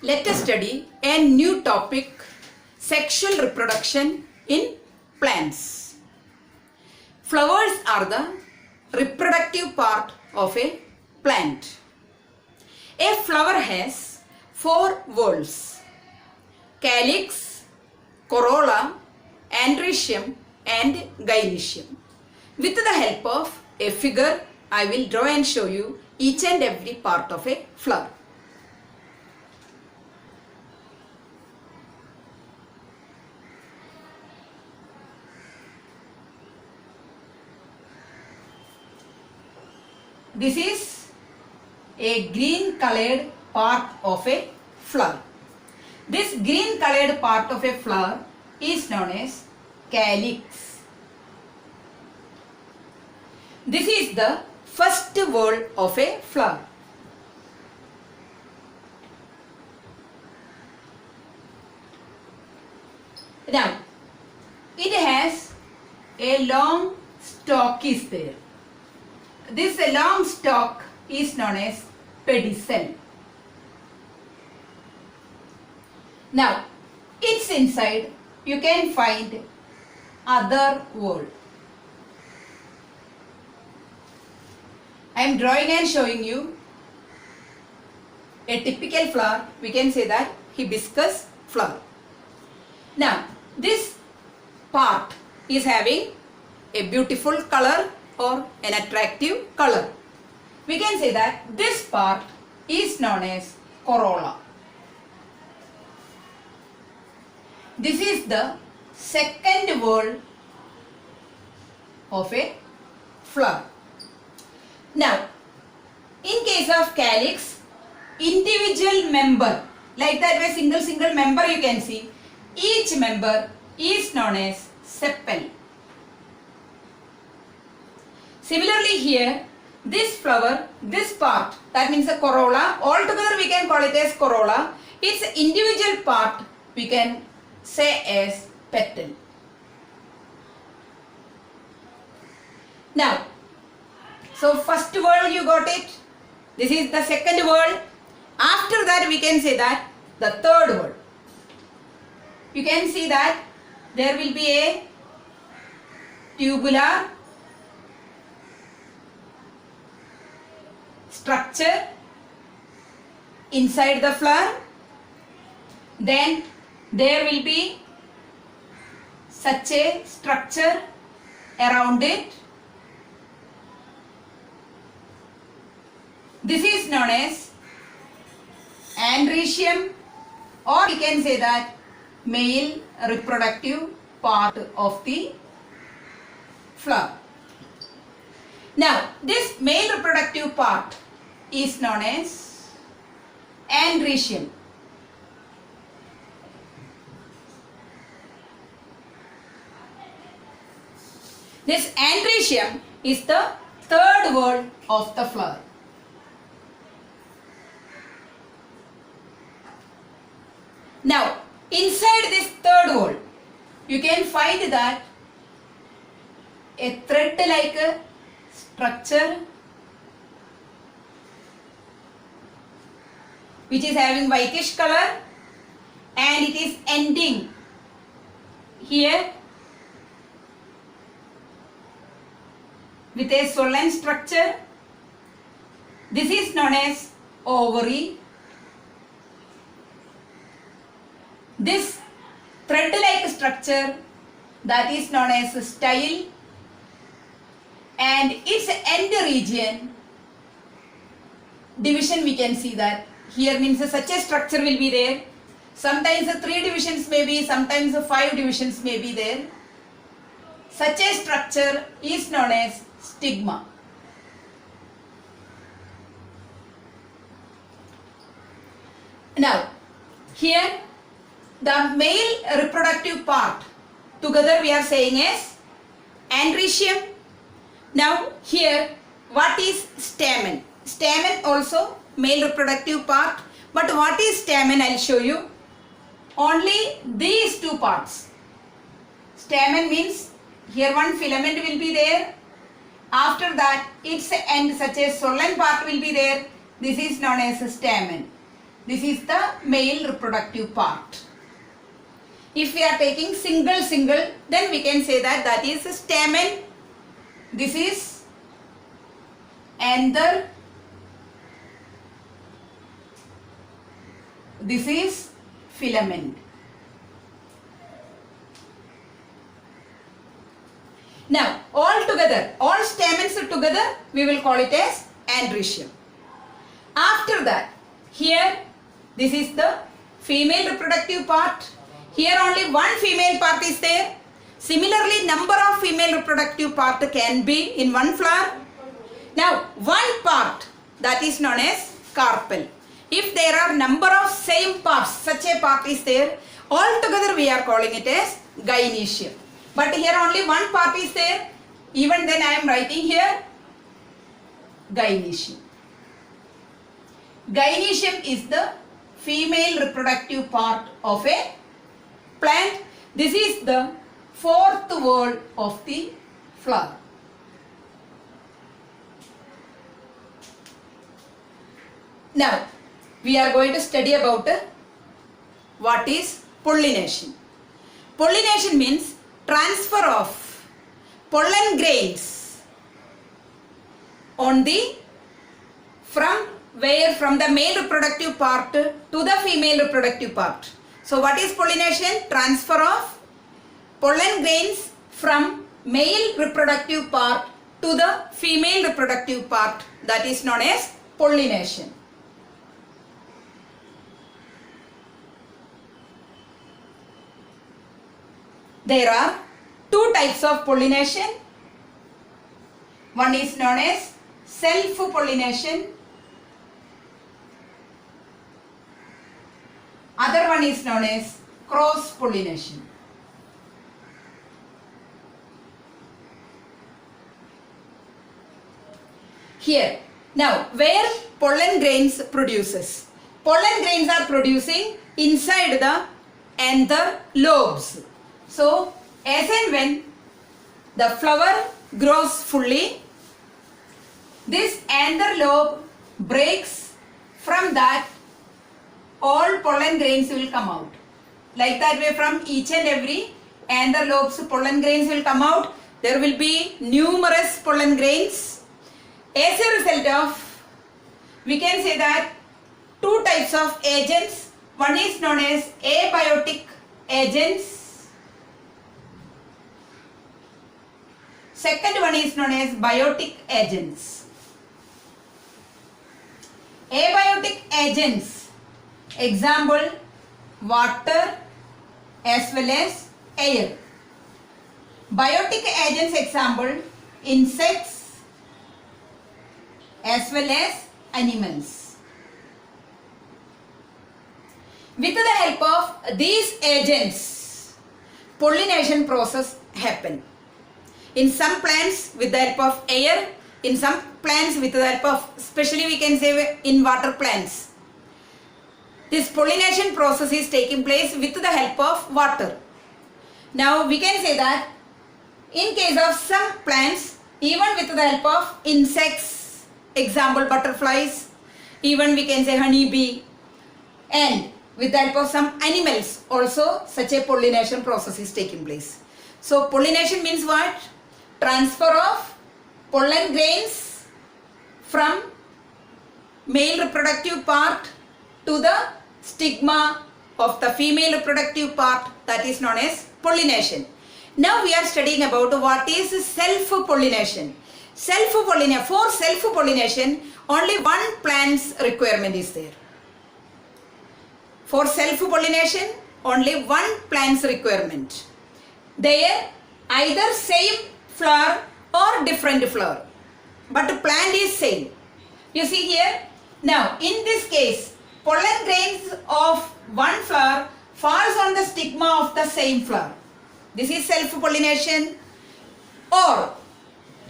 Let us study a new topic, sexual reproduction in plants. Flowers are the reproductive part of a plant. A flower has four whorls: calyx, corolla, androecium and gynoecium. With the help of a figure, I will draw and show you each and every part of a flower. This is a green colored part of a flower. This green colored part of a flower is known as calyx. This is the first whorl of a flower. Now, it has a long stalk is there. This long stalk is known as pedicel. Now, its inside you can find other whorl. I am drawing and showing you a typical flower. We can say that hibiscus flower. Now, this part is having a beautiful color or an attractive color. We can say that this part is known as corolla. This is the second whorl of a flower. Now, in case of calyx, individual member, like that way single member you can see, each member is known as sepal. Similarly here, this flower, this part, that means a corolla, altogether we can call it as corolla. Its individual part we can say as petal. Now, so first whorl you got it. This is the second whorl. After that we can say that the third whorl. You can see that there will be a tubular structure inside the flower. Then there will be such a structure around it. This is known as androecium, or we can say that male reproductive part of the flower. Now, this male reproductive part is known as androecium. This androecium is the third whorl of the flower. Now, inside this third whorl, you can find that a thread-like structure which is having whitish color, and it is ending here with a swollen structure. This is known as ovary. This thread-like structure, that is known as style, and its end region division we can see that here means such a structure will be there. Sometimes 3 divisions may be, sometimes 5 divisions may be there. Such a structure is known as stigma. Now, here the male reproductive part together we are saying as androecium. Now here, what is stamen? Stamen also male reproductive part, but what is stamen I will show you. Only these two parts. Stamen means here one filament will be there. After that its end such a swollen part will be there. This is known as a stamen. This is the male reproductive part. If we are taking single, then we can say that that is stamen. This is anther. This is filament. Now, all together, all stamens together, we will call it as androecium. After that, here, this is the female reproductive part. Here only one female part is there. Similarly, number of female reproductive part can be in one flower. Now, one part that is known as carpel. If there are number of same parts, such a part is there, all together we are calling it as gynoecium. But here only one part is there. Even then I am writing here gynoecium. Gynoecium is the female reproductive part of a plant. This is the fourth wall of the flower. Now, we are going to study about what is pollination. Pollination means transfer of pollen grains on the from the male reproductive part to the female reproductive part. So what is pollination? Transfer of pollen grains from male reproductive part to the female reproductive part, that is known as pollination. There are two types of pollination. One is known as self-pollination. Other one is known as cross-pollination. Here, now where pollen grains produces? Pollen grains are producing inside the anther lobes. So, as and when the flower grows fully, this anther lobe breaks. From that, all pollen grains will come out. Like that way, from each and every anther lobes, pollen grains will come out. There will be numerous pollen grains. As a result of, we can say that two types of agents. One is known as abiotic agents. Second one is known as biotic agents. Abiotic agents, example, water as well as air. Biotic agents, example, insects as well as animals. With the help of these agents, pollination process happen. In some plants with the help of air, in some plants with the help of, especially we can say in water plants, this pollination process is taking place with the help of water. Now we can say that in case of some plants, even with the help of insects, example butterflies, even we can say honeybee, and with the help of some animals also such a pollination process is taking place. So pollination means what? Transfer of pollen grains from male reproductive part to the stigma of the female reproductive part, that is known as pollination. Now we are studying about what is self-pollination. For self-pollination, only one plant's requirement is there. For self-pollination, only one plant's requirement. There, either same flower or different flower, but the plant is same. You see here, now in this case, pollen grains of one flower falls on the stigma of the same flower. This is self-pollination. Or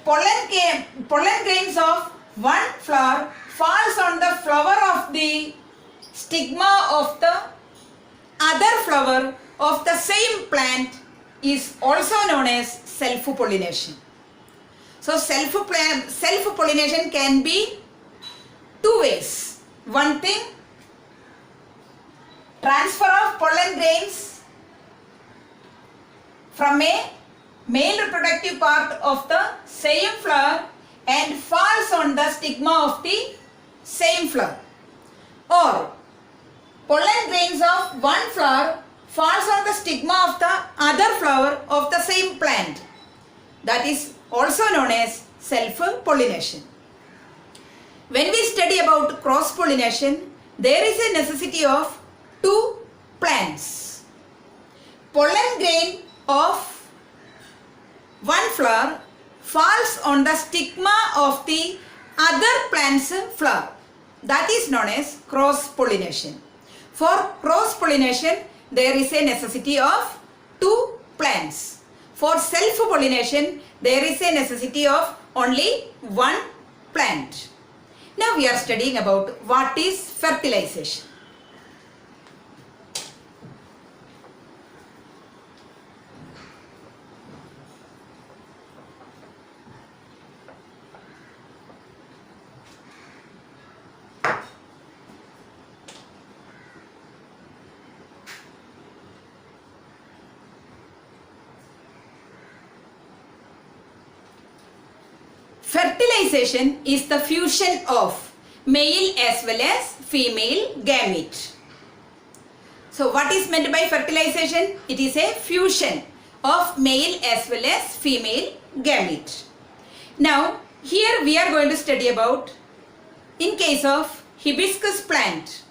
pollen grains of one flower falls on the flower of the stigma of the other flower of the same plant is also known as self-pollination. So self-pollination can be two ways. One thing, transfer of pollen grains from a male reproductive part of the same flower and falls on the stigma of the same flower, or pollen grains of one flower falls on the stigma of the other flower of the same plant. That is also known as self-pollination. When we study about cross-pollination, there is a necessity of two plants. Pollen grain of one flower falls on the stigma of the other plant's flower. That is known as cross-pollination. For cross-pollination, there is a necessity of two plants. For self-pollination, there is a necessity of only one plant. Now we are studying about what is fertilization. Fertilization is the fusion of male as well as female gamete. So what is meant by fertilization? It is a fusion of male as well as female gamete. Now here we are going to study about, in case of hibiscus plant,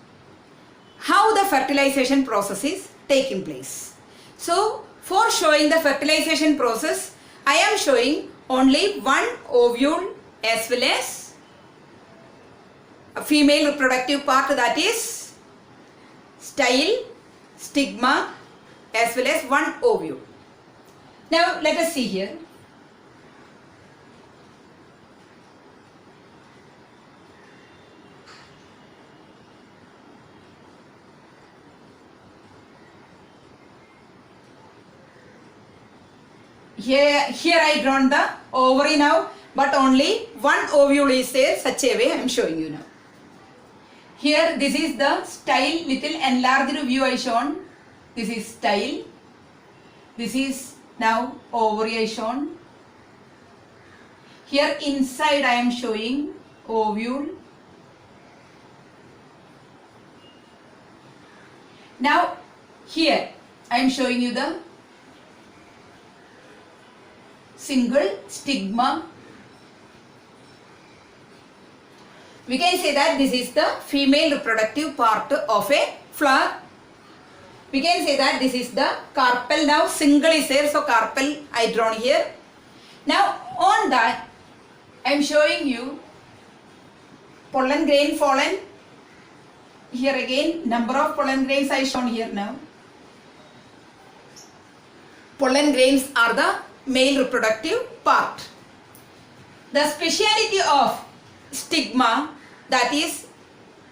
how the fertilization process is taking place. So for showing the fertilization process, I am showing only one ovule as well as a female reproductive part, that is style, stigma as well as one ovule. Now let us see here. Here I drawn the ovary now, but only one ovule is there, such a way I am showing you now. Here this is the style, little enlarged view I shown. This is style. This is now ovary I shown. Here inside I am showing ovule. Now here I am showing you the single stigma. We can say that this is the female reproductive part of a flower. We can say that this is the carpel. Now single is there, so carpel I drawn here. Now on that I am showing you pollen grain fallen. Here again number of pollen grains I shown here now. Pollen grains are the male reproductive part. The speciality of stigma, that is,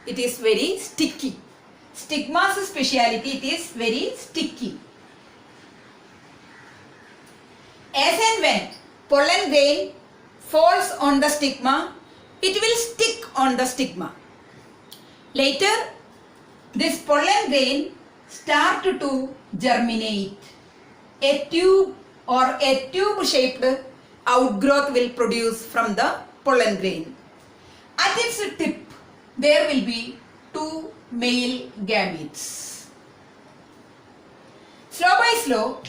it is very sticky. Stigma's speciality, it is very sticky. As and when pollen grain falls on the stigma, it will stick on the stigma. Later, this pollen grain start to germinate. A tube or a tube shaped outgrowth will produce from the pollen grain. At its tip, there will be two male gametes. Slow by slow,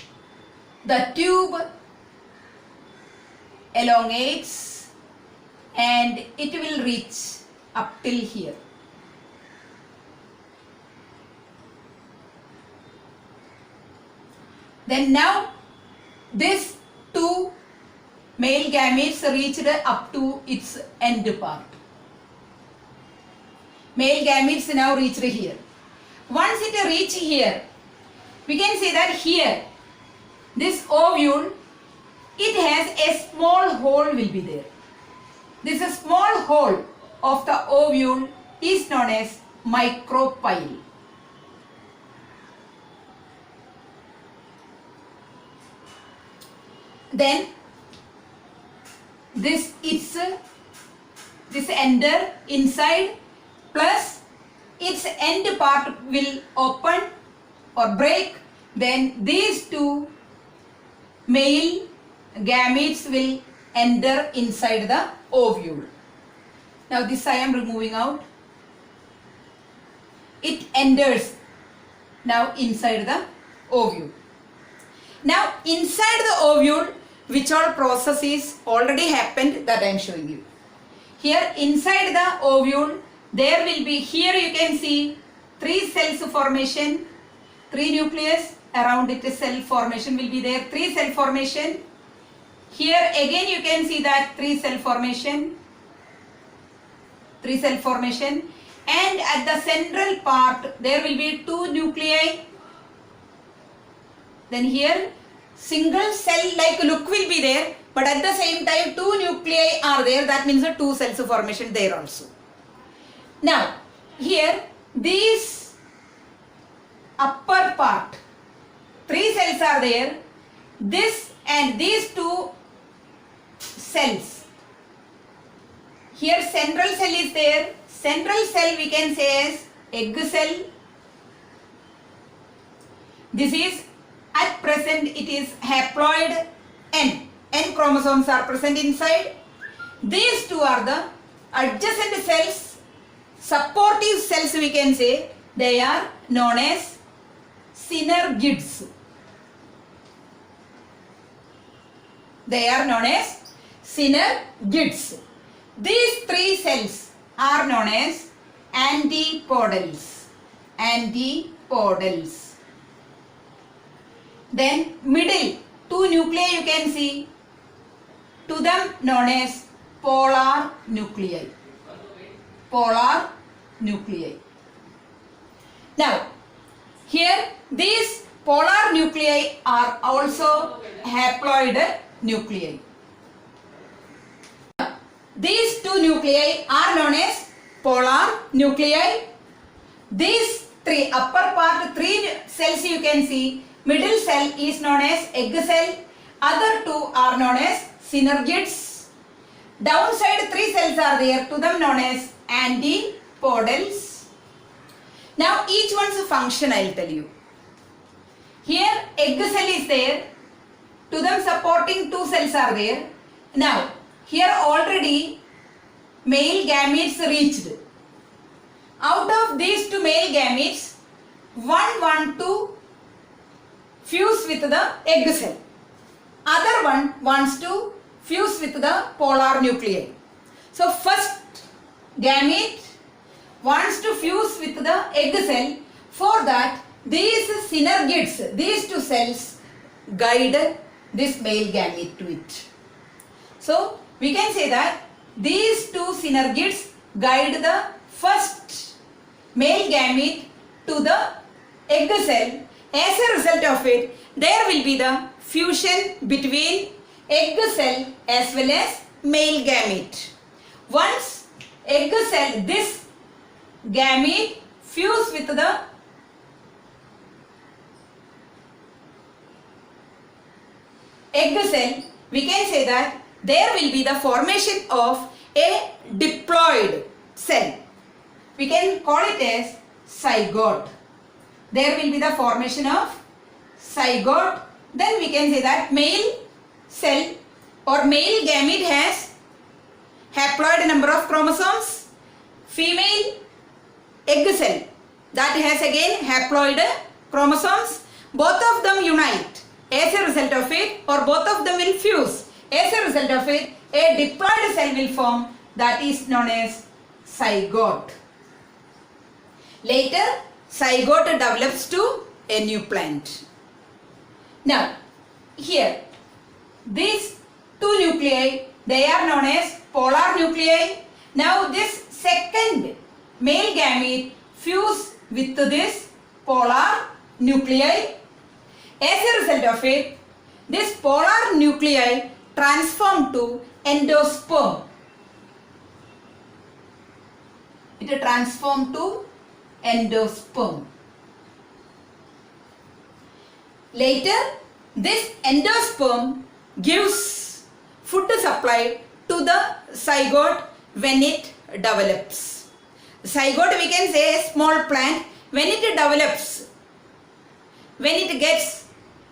the tube elongates and it will reach up till here. Then now this two male gametes reached up to its end part. Male gametes now reached here. Once it reach here, we can say that here, this ovule, it has a small hole will be there. This small hole of the ovule is known as micropyle. Then this enter inside plus its end part will open or break, then these two male gametes will enter inside the ovule. Now this I am removing out. It enters now inside the ovule. Now inside the ovule, which all process is already happened that I am showing you. Here inside the ovule, there will be, here you can see 3 cells formation, 3 nucleus, around it cell formation will be there, 3 cell formation. Here again you can see that 3 cell formation, 3 cell formation, and at the central part there will be 2 nuclei. Then here single cell like look will be there, but at the same time 2 nuclei are there, that means a 2 cells formation there also. Now here these upper part 3 cells are there, this and these 2 cells. Here central cell is there, central cell we can say as egg cell. This is at present it is haploid N chromosomes are present inside. These two are the adjacent cells, supportive cells we can say, they are known as synergids. They are known as synergids. These 3 cells are known as antipodals. Antipodals. Then middle 2 nuclei you can see, to them known as polar nuclei. Polar nuclei. Now here these polar nuclei are also haploid nuclei. These 2 nuclei are known as polar nuclei. These 3 upper part 3 cells you can see, middle cell is known as egg cell, other 2 are known as synergids. Downside 3 cells are there, to them known as antipodals. Now each one's function I will tell you. Here egg cell is there, to them supporting 2 cells are there. Now here already male gametes reached. Out of these 2 male gametes, one want to fuse with the egg cell, other one wants to fuse with the polar nuclei. So first gamete wants to fuse with the egg cell. For that these synergids, these 2 cells guide this male gamete to it. So we can say that these 2 synergids guide the first male gamete to the egg cell. As a result of it, there will be the fusion between egg cell as well as male gamete. Once egg cell, this gamete fuse with the egg cell, we can say that there will be the formation of a diploid cell. We can call it as zygote. There will be the formation of zygote. Then we can say that male cell or male gamete has haploid number of chromosomes. Female egg cell, that has again haploid chromosomes. Both of them unite. As a result of it, or both of them will fuse. As a result of it, a diploid cell will form, that is known as zygote. Later, zygote develops to a new plant. Now, here, these 2 nuclei, they are known as polar nuclei. Now, this second male gamete fuse with this polar nuclei. As a result of it, this polar nuclei transform to endosperm. It transform to endosperm. Later, this endosperm gives food supply to the zygote when it develops. zygote we can say a small plant. When it develops, when it gets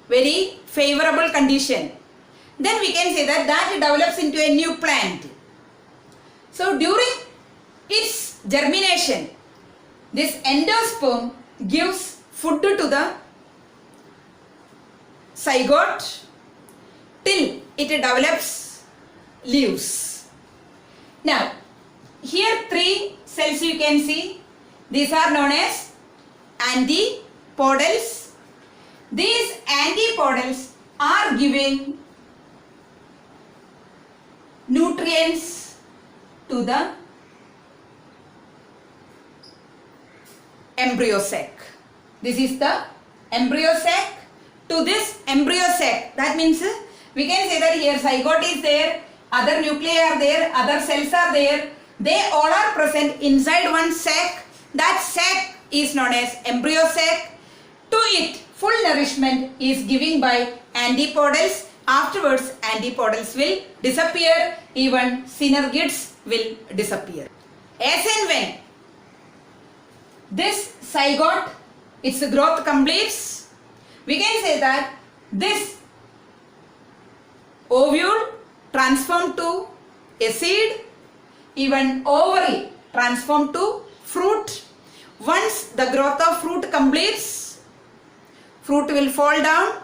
very favorable condition, then we can say that that develops into a new plant. So during its germination, this endosperm gives food to the zygote till it develops leaves. Now, here 3 cells you can see. These are known as antipodals. These antipodals are giving nutrients to the embryo sac. This is the embryo sac. To this embryo sac, that means we can say that here zygote is there, other nuclei are there, other cells are there. They all are present inside one sac. That sac is known as embryo sac. To it, full nourishment is given by antipodals. Afterwards, antipodals will disappear, even synergids will disappear. As and when this zygote, its growth completes, we can say that this ovule transformed to a seed, even ovary transformed to fruit. Once the growth of fruit completes, fruit will fall down,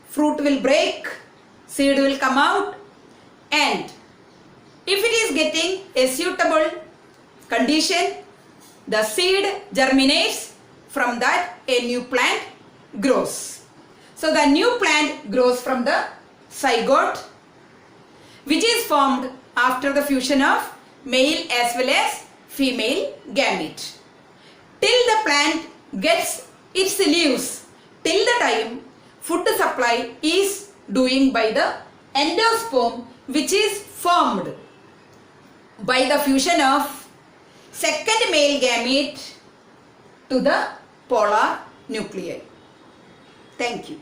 fruit will break, seed will come out, and if it is getting a suitable condition, the seed germinates. From that a new plant grows. So the new plant grows from the zygote, which is formed after the fusion of male as well as female gamete. Till the plant gets its leaves, till the time food supply is doing by the endosperm, which is formed by the fusion of second male gamete to the polar nuclei. Thank you.